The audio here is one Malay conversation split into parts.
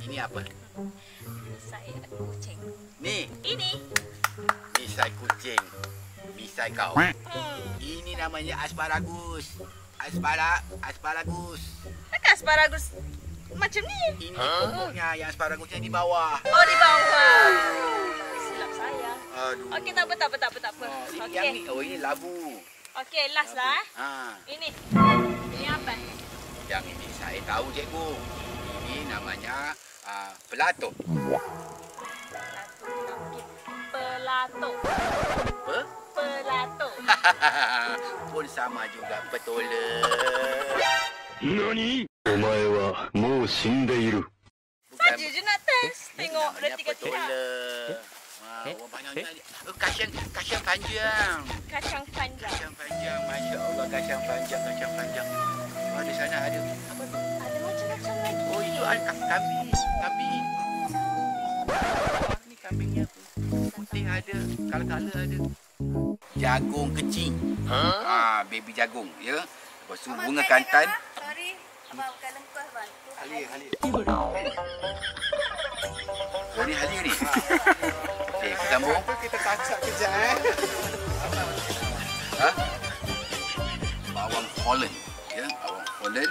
Ini apa? Misai kucing. Ni. Ini. Misai kucing. Misai kau. Ini namanya asparagus. Asparagus. Takkan asparagus macam ni? Ini pokoknya yang asparagusnya di bawah. Oh, di bawah. Silap saya. Aduh. Okey, tak apa. Yang ni, ini labu. Okey, last lah. Ini. Ini apa? Yang ini saya tahu, cikgu. Ini namanya pelatuk. Pelatuk. Apa? Pelatuk. Pun sama juga, petola. Nani? Omae wa mou shindeiru. Saja je nak test. Tengok dah 3 petola. Orang banyaknya. Kacang panjang. Kacang panjang. Kacang panjang, Masya Allah, kacang panjang. Oh, di sana ada. Apa tu? Ada macam-macam lagi. Oh, itu kambing. Ni kambingnya putih ada, kala-kala ada. Jagung kecil. Baby jagung, ya. Lepas tu bunga kantan. Sorry. Abang bukan lengkah, bang. Halia. Oh, ni halia ni. Okey, kita sambung. Kita kacak kejap Bawang Holland, ya, bawang Holland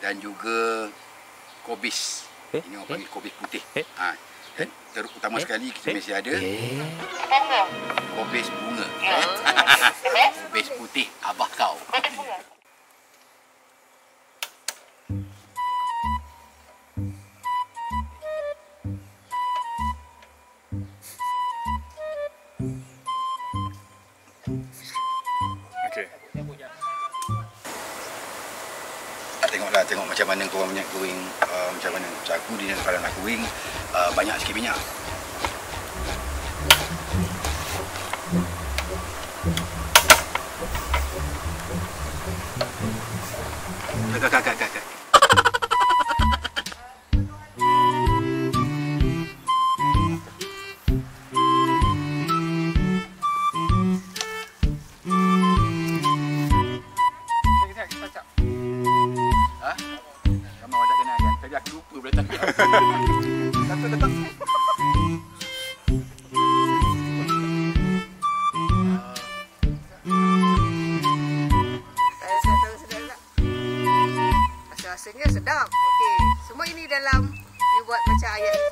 dan juga kobis. Ini orang panggil kobis putih. Dan terutama sekali kita mesti ada kobis bunga. Kobis putih abah kau. Tengok macam mana korang banyak goreng, macam mana aku dia kalau nak goreng banyak sikit minyak. Kak. Rasanya sedap. Okey, semua ini dalam dibuat macam ayat